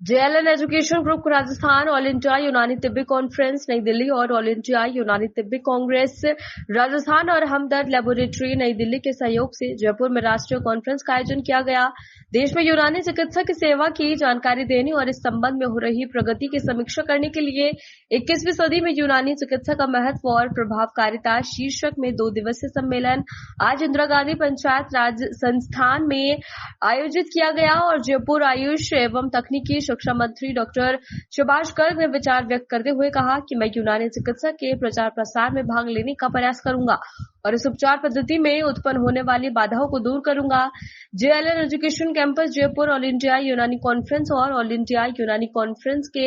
JLN education group Rajasthan, all India यूनानी तिब्बी conference नई दिल्ली और ऑल इंडिया यूनानी तिब्बी कांग्रेस राजस्थान और हमदर्द लेबोरेटरी नई दिल्ली के सहयोग से जयपुर में राष्ट्रीय कॉन्फ्रेंस का आयोजन किया गया। देश में यूनानी चिकित्सक सेवा की जानकारी देने और इस संबंध में हो रही प्रगति की समीक्षा करने के लिए 21वीं सदी में यूनानी चिकित्सा का महत्व और प्रभावकारिता शीर्षक में 2 दिवसीय सम्मेलन आज इंदिरा गांधी पंचायत राज संस्थान में आयोजित किया गया और जयपुर आयुष एवं तकनीकी शिक्षा मंत्री डॉक्टर सुभाष गर्ग ने विचार व्यक्त करते हुए कहा कि मैं यूनानी चिकित्सा के प्रचार प्रसार में भाग लेने का प्रयास करूंगा और इस उपचार पद्धति में उत्पन्न होने वाली बाधाओं को दूर करूंगा। JLN education campus Jaipur all India यूनानी कॉन्फ्रेंस और ऑल इंडिया यूनानी कॉन्फ्रेंस के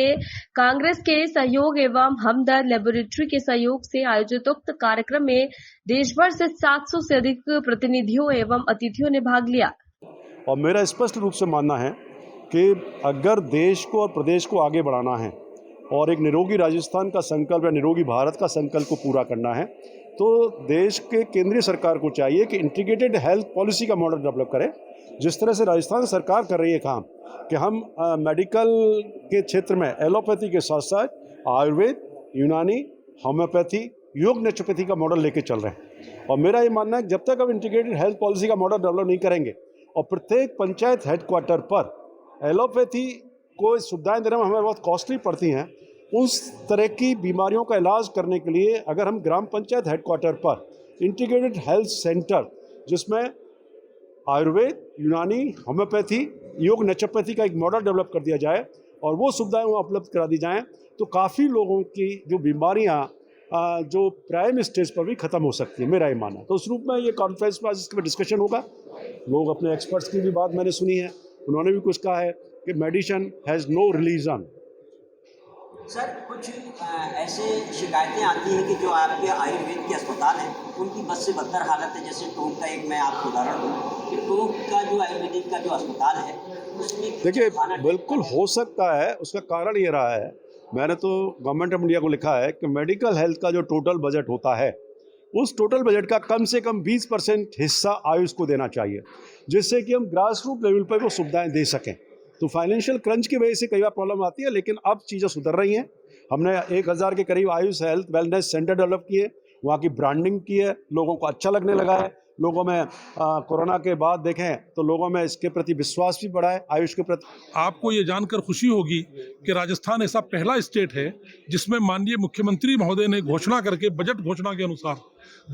कांग्रेस के सहयोग एवं हमदर्द लेबोरेटरी के सहयोग से आयोजित उक्त कार्यक्रम में देश भर से 700 से अधिक प्रतिनिधियों एवं अतिथियों ने भाग लिया। और मेरा स्पष्ट रूप से मानना है कि अगर देश को और प्रदेश को आगे बढ़ाना है और एक निरोगी राजस्थान का संकल्प या निरोगी भारत का संकल्प को पूरा करना है तो देश के केंद्रीय सरकार को चाहिए कि इंटीग्रेटेड हेल्थ पॉलिसी का मॉडल डेवलप करे। जिस तरह से राजस्थान सरकार कर रही है काम कि हम मेडिकल के क्षेत्र में एलोपैथी के साथ साथ आयुर्वेद, यूनानी, होम्योपैथी, योग नेचुरोपैथी का मॉडल लेके चल रहे हैं। और मेरा ये मानना है कि जब तक हम इंटीग्रेटेड हेल्थ पॉलिसी का मॉडल डेवलप नहीं करेंगे और प्रत्येक पंचायत हेडक्वार्टर पर एलोपैथी को सुविधाएं देने में हमें बहुत कॉस्टली पड़ती हैं, उस तरह की बीमारियों का इलाज करने के लिए अगर हम ग्राम पंचायत हेडक्वार्टर पर इंटीग्रेटेड हेल्थ सेंटर जिसमें आयुर्वेद, यूनानी, होम्योपैथी, योग नेचुरोपैथी का एक मॉडल डेवलप कर दिया जाए और वो सुविधाएं वहाँ उपलब्ध करा दी जाएं तो काफ़ी लोगों की जो बीमारियाँ जो प्राइम स्टेज पर भी ख़त्म हो सकती है, मेरा ये मानना। तो उस रूप में ये कॉन्फ्रेंस में इसके डिस्कशन होगा। लोग अपने एक्सपर्ट्स की भी बात मैंने सुनी है, उन्होंने भी कुछ कहा है कि medicine has no religion. Sir, कुछ ऐसे शिकायतें आती हैं कि जो आपके आयुर्वेद के अस्पताल हैं उनकी बद से बदतर हालत है। जैसे टोंक का एक मैं आपको उदाहरण दूँ कि टोंक का जो आयुर्वेदिक का जो अस्पताल है उसमें देखिए बिल्कुल हो सकता है। उसका कारण ये रहा है, मैंने तो गवर्नमेंट ऑफ इंडिया को लिखा है कि मेडिकल हेल्थ का जो टोटल बजट होता है उस टोटल बजट का कम से कम 20% हिस्सा आयुष को देना चाहिए, जिससे कि हम ग्रास रूट लेवल पर वो सुविधाएं दे सकें। तो फाइनेंशियल क्रंच की वजह से कई बार प्रॉब्लम आती है, लेकिन अब चीज़ें सुधर रही हैं। हमने 1000 के करीब Ayush health wellness centre develop किए, वहाँ की ब्रांडिंग की है, लोगों को अच्छा लगने लगा है। लोगों में कोरोना के बाद देखें तो लोगों में इसके प्रति विश्वास भी बढ़ा है आयुष के प्रति। आपको ये जानकर खुशी होगी कि राजस्थान ऐसा पहला स्टेट है जिसमें माननीय मुख्यमंत्री महोदय ने घोषणा करके बजट घोषणा के अनुसार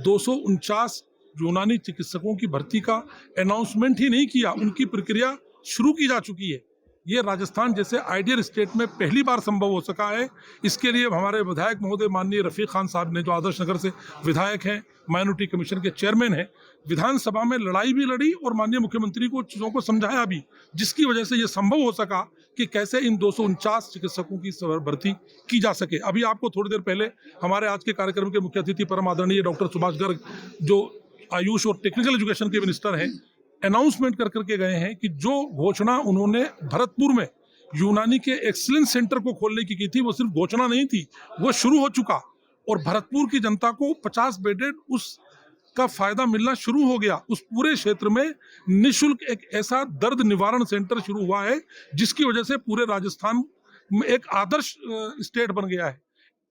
249 यूनानी चिकित्सकों की भर्ती का अनाउंसमेंट ही नहीं किया, उनकी प्रक्रिया शुरू की जा चुकी है। ये राजस्थान जैसे आइडियल स्टेट में पहली बार संभव हो सका है। इसके लिए हमारे विधायक महोदय माननीय रफीक खान साहब ने, जो आदर्श नगर से विधायक हैं, माइनॉरिटी कमीशन के चेयरमैन हैं, विधानसभा में लड़ाई भी लड़ी और माननीय मुख्यमंत्री को चीज़ों को समझाया भी, जिसकी वजह से ये संभव हो सका कि कैसे इन 249 चिकित्सकों की भर्ती की जा सके। अभी आपको थोड़ी देर पहले हमारे आज के कार्यक्रम के मुख्य अतिथि परम आदरणीय डॉक्टर सुभाष गर्ग, जो आयुष और टेक्निकल एजुकेशन के मिनिस्टर हैं, अनाउंसमेंट कर करके गए हैं कि जो घोषणा उन्होंने भरतपुर में यूनानी के एक्सीलेंस सेंटर को खोलने की थी, वो सिर्फ घोषणा नहीं थी, वो शुरू हो चुका और भरतपुर की जनता को 50 बेडेड उसका फायदा मिलना शुरू हो गया। उस पूरे क्षेत्र में निःशुल्क एक ऐसा दर्द निवारण सेंटर शुरू हुआ है जिसकी वजह से पूरे राजस्थान में एक आदर्श स्टेट बन गया है।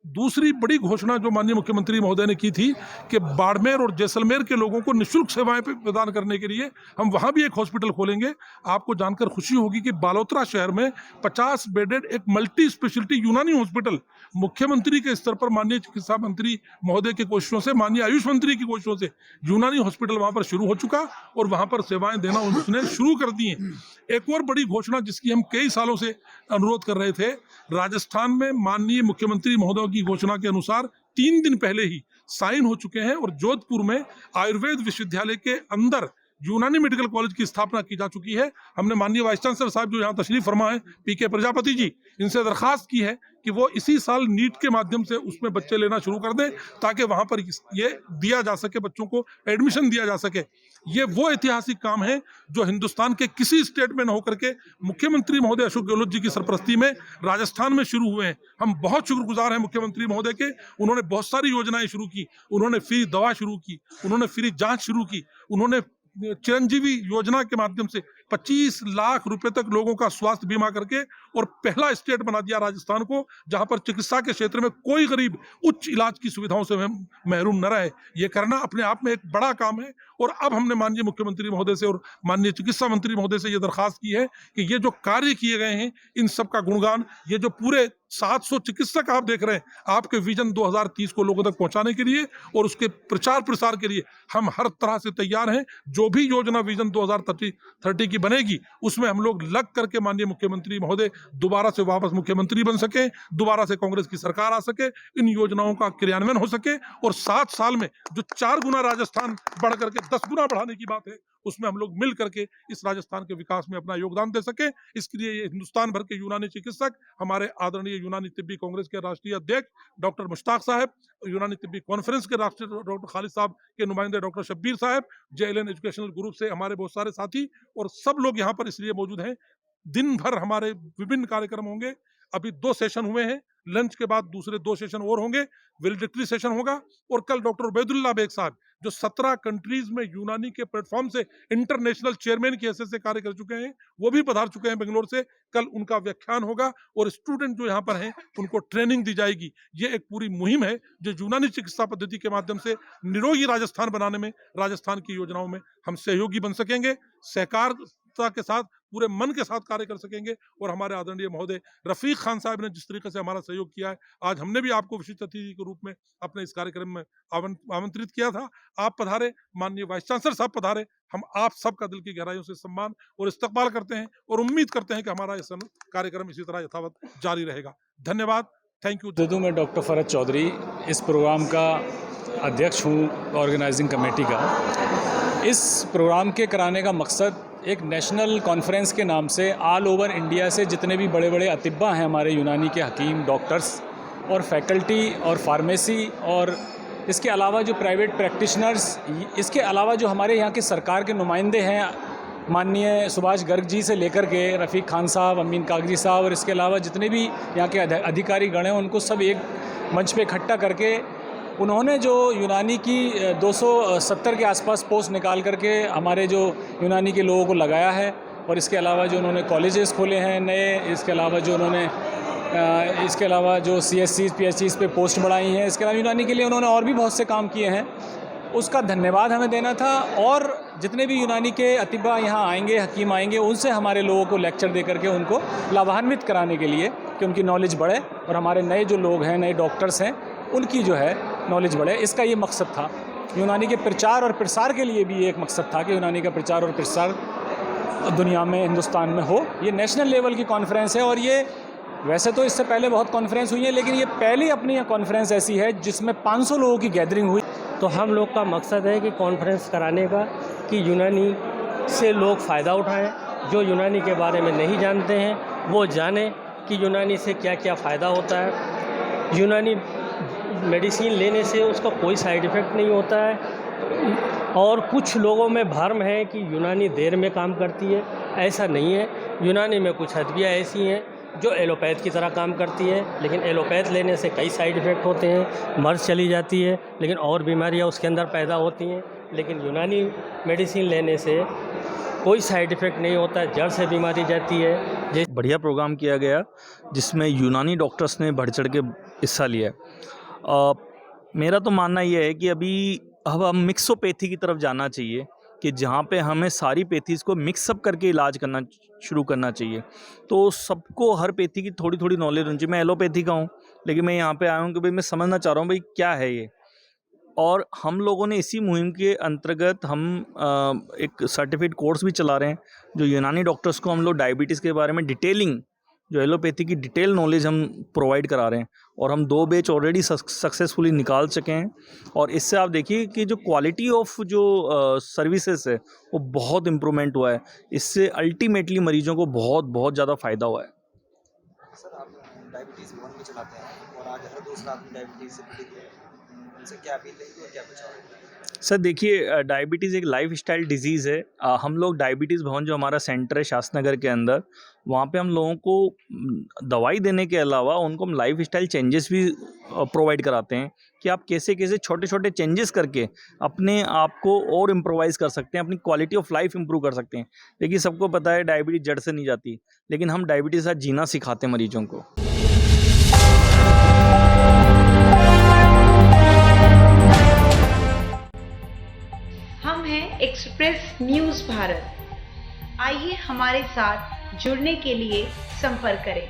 दूसरी बड़ी घोषणा जो माननीय मुख्यमंत्री महोदय ने की थी कि बाड़मेर और जैसलमेर के लोगों को निःशुल्क सेवाएं प्रदान करने के लिए हम वहां भी एक हॉस्पिटल खोलेंगे। आपको जानकर खुशी होगी कि बालोतरा शहर में 50 बेडेड एक मल्टी स्पेशलिटी यूनानी हॉस्पिटल मुख्यमंत्री के स्तर पर माननीय चिकित्सा मंत्री महोदय की कोशिशों से, माननीय आयुष मंत्री की कोशिशों से यूनानी हॉस्पिटल वहां पर शुरू हो चुका और वहां पर सेवाएं देना उसने शुरू कर दी हैं। एक और बड़ी घोषणा जिसकी हम कई सालों से अनुरोध कर रहे थे, राजस्थान में माननीय मुख्यमंत्री महोदय की घोषणा के अनुसार 3 दिन पहले ही साइन हो चुके हैं और जोधपुर में आयुर्वेद विश्वविद्यालय के अंदर यूनानी मेडिकल कॉलेज की स्थापना की जा चुकी है। हमने माननीय वाइस चांसलर साहब जो यहाँ तशरीफ फरमा है, पीके प्रजापति जी, इनसे दरखास्त की है कि वो इसी साल नीट के माध्यम से उसमें बच्चे लेना शुरू कर दें ताकि वहाँ पर ये दिया जा सके, बच्चों को एडमिशन दिया जा सके। ये वो ऐतिहासिक काम है जो हिंदुस्तान के किसी स्टेट में न होकर के मुख्यमंत्री महोदय अशोक गहलोत जी की सरपरस्ती में राजस्थान में शुरू हुए हैं। हम बहुत शुक्रगुजार हैं मुख्यमंत्री महोदय के। उन्होंने बहुत सारी योजनाएं शुरू की, उन्होंने फ्री दवा शुरू की, उन्होंने फ्री जाँच शुरू की, उन्होंने चिरंजीवी योजना के माध्यम से 25 लाख रुपए तक लोगों का स्वास्थ्य बीमा करके और पहला स्टेट बना दिया राजस्थान को, जहां पर चिकित्सा के क्षेत्र में कोई गरीब उच्च इलाज की सुविधाओं से महरूम न रहे। ये करना अपने आप में एक बड़ा काम है। और अब हमने माननीय मुख्यमंत्री महोदय से और माननीय चिकित्सा मंत्री महोदय से ये दरखास्त की है कि ये जो कार्य किए गए हैं इन सब का गुणगान, ये जो पूरे 700 चिकित्सक आप देख रहे हैं, आपके विजन 2030 को लोगों तक पहुंचाने के लिए और उसके प्रचार प्रसार के लिए हम हर तरह से तैयार हैं। जो भी योजना विजन 2030 की बनेगी उसमें हम लोग लग करके माननीय मुख्यमंत्री महोदय दोबारा से वापस मुख्यमंत्री बन सके, दोबारा से कांग्रेस की सरकार आ सके, इन योजनाओं का क्रियान्वयन हो सके और 7 साल में जो 4 गुना राजस्थान बढ़ करके 10 गुना बढ़ाने की बात है, उसमें हम लोग मिल करके इस राजस्थान के विकास में अपना योगदान दे सके। इसके लिए ये हिंदुस्तान भर के यूनानी चिकित्सक, हमारे आदरणीय यूनानी तिब्बी कांग्रेस के राष्ट्रीय अध्यक्ष डॉक्टर मुश्ताक साहब, यूनानी तिब्बी कॉन्फ्रेंस के राष्ट्रीय डॉक्टर खालिद साहब के नुमाइंदे डॉक्टर शब्बीर साहब, JLN एजुकेशनल ग्रुप से हमारे बहुत सारे साथी और सब लोग यहाँ पर इसलिए मौजूद हैं। दिन भर हमारे विभिन्न कार्यक्रम होंगे। अभी 2 सेशन हुए हैं, लंच के बाद दूसरे 2 सेशन और होंगे, वैलिडिक्टरी सेशन होगा। और कल डॉक्टर उबैदुल्लाह बेग साहब जो 17 कंट्रीज में यूनानी के प्लेटफॉर्म से इंटरनेशनल चेयरमैन की हैसियत से कार्य कर चुके हैं, वो भी पधार चुके हैं बेंगलोर से। कल उनका व्याख्यान होगा और स्टूडेंट जो यहाँ पर हैं उनको ट्रेनिंग दी जाएगी। ये एक पूरी मुहिम है जो यूनानी चिकित्सा पद्धति के माध्यम से निरोगी राजस्थान बनाने में, राजस्थान की योजनाओं में हम सहयोगी बन सकेंगे, सहकारिता के साथ पूरे मन के साथ कार्य कर सकेंगे। और हमारे आदरणीय महोदय रफीक खान साहब ने जिस तरीके से हमारा सहयोग किया है, आज हमने भी आपको विशिष्ट अतिथि के रूप में अपने इस कार्यक्रम में आमंत्रित किया था। आप पधारे, माननीय वाइस चांसलर साहब पधारे। हम आप सबका दिल की गहराइयों से सम्मान और इस्तकबाल करते हैं और उम्मीद करते हैं कि हमारा यह कार्यक्रम इसी तरह यथावत जारी रहेगा। धन्यवाद, थैंक यू। मैं डॉक्टर फरहत चौधरी इस प्रोग्राम का अध्यक्ष हूँ, ऑर्गेनाइजिंग कमेटी का। इस प्रोग्राम के कराने का मकसद एक नेशनल कॉन्फ्रेंस के नाम से ऑल ओवर इंडिया से जितने भी बड़े बड़े अतिब्बा हैं हमारे यूनानी के हकीम, डॉक्टर्स और फैकल्टी और फार्मेसी और इसके अलावा जो प्राइवेट प्रैक्टिशनर्स, इसके अलावा जो हमारे यहाँ के सरकार के नुमाइंदे हैं, माननीय सुभाष गर्ग जी से लेकर के रफ़ीक खान साहब, अमीन कागजी साहब और इसके अलावा जितने भी यहाँ के अधिकारी गण हैं, उनको सब एक मंच पे इकट्ठा करके उन्होंने जो यूनानी की 270 के आसपास पोस्ट निकाल करके हमारे जो यूनानी के लोगों को लगाया है। और इसके अलावा जो उन्होंने कॉलेजेस खोले हैं नए, इसके अलावा जो उन्होंने इसके अलावा जो CSCs PHCs पे पोस्ट बढ़ाई हैं, इसके अलावा यूनानी के लिए उन्होंने और भी बहुत से काम किए हैं। उसका धन्यवाद हमें देना था। और जितने भी यूनानी के अतिबा यहाँ आएंगे, हकीम आएंगे, उनसे हमारे लोगों को लेक्चर दे करके उनको लाभान्वित कराने के लिए कि उनकी नॉलेज बढ़े और हमारे नए जो लोग हैं, नए डॉक्टर्स हैं, उनकी जो है नॉलेज बढ़े। इसका ये मकसद था। यूनानी के प्रचार और प्रसार के लिए भी एक मकसद था कि यूनानी का प्रचार और प्रसार दुनिया में, हिंदुस्तान में हो। ये नेशनल लेवल की कॉन्फ्रेंस है और ये वैसे तो इससे पहले बहुत कॉन्फ्रेंस हुई है, लेकिन ये पहली अपनी कॉन्फ्रेंस ऐसी है जिसमें 500 लोगों की गैदरिंग हुई। तो हम लोग का मकसद है कि कॉन्फ्रेंस कराने का कि यूनानी से लोग फ़ायदा उठाएं, जो यूनानी के बारे में नहीं जानते हैं वो जानें कि यूनानी से क्या क्या फ़ायदा होता है। यूनानी मेडिसिन लेने से उसका कोई साइड इफ़ेक्ट नहीं होता है। और कुछ लोगों में भ्रम है कि यूनानी देर में काम करती है, ऐसा नहीं है। यूनानी में कुछ हदबियाँ ऐसी हैं जो एलोपैथ की तरह काम करती है, लेकिन एलोपैथ लेने से कई साइड इफ़ेक्ट होते हैं, मर्ज चली जाती है, लेकिन और बीमारियां उसके अंदर पैदा होती हैं। लेकिन यूनानी मेडिसिन लेने से कोई साइड इफ़ेक्ट नहीं होता है, जड़ से बीमारी जाती है। बढ़िया प्रोग्राम किया गया जिसमें यूनानी डॉक्टर्स ने बढ़ चढ़ के हिस्सा लिया है। मेरा तो मानना ये है कि अब हम मिक्सोपैथी की तरफ जाना चाहिए कि जहाँ पे हमें सारी पैथीज को मिक्सअप करके इलाज करना शुरू करना चाहिए। तो सबको हर पैथी की थोड़ी थोड़ी नॉलेज होनी चाहिए। मैं एलोपैथी का हूँ, लेकिन मैं यहाँ पे आया हूँ कि भाई मैं समझना चाह रहा हूँ भाई क्या है ये। और हम लोगों ने इसी मुहिम के अंतर्गत हम एक सर्टिफिकेट कोर्स भी चला रहे हैं जो यूनानी डॉक्टर्स को हम लोग डायबिटीज़ के बारे में डिटेलिंग, जो एलोपैथी की डिटेल नॉलेज हम प्रोवाइड करा रहे हैं। और हम 2 बैच ऑलरेडी सक्सेसफुली निकाल चुके हैं। और इससे आप देखिए कि जो क्वालिटी ऑफ जो सर्विसेज है वो बहुत इम्प्रूवमेंट हुआ है। इससे अल्टीमेटली मरीजों को बहुत बहुत ज़्यादा फ़ायदा हुआ है। सर, आप डायबिटीज़ भवन भी चलाते हैं और आज हर दूसरा आदमी डायबिटीज़ से पीड़ित है, उनसे क्या अपील रहेगी और क्या बचाव? सर देखिए, डायबिटीज़ एक लाइफ स्टाइल डिजीज़ है। हम लोग डायबिटीज़ भवन जो हमारा सेंटर है शास्त्रनगर के अंदर, वहाँ पे हम लोगों को दवाई देने के अलावा उनको हम लाइफ स्टाइल चेंजेस भी प्रोवाइड कराते हैं कि आप कैसे कैसे छोटे छोटे चेंजेस करके अपने आप को और इम्प्रोवाइज़ कर सकते हैं, अपनी क्वालिटी ऑफ लाइफ इंप्रूव कर सकते हैं। देखिए, सबको पता है डायबिटीज़ जड़ से नहीं जाती, लेकिन हम डायबिटीज़ के साथ जीना सिखाते हैं मरीजों को। हम हैं एक्सप्रेस न्यूज़ भारत। आइए हमारे साथ जुड़ने के लिए संपर्क करें।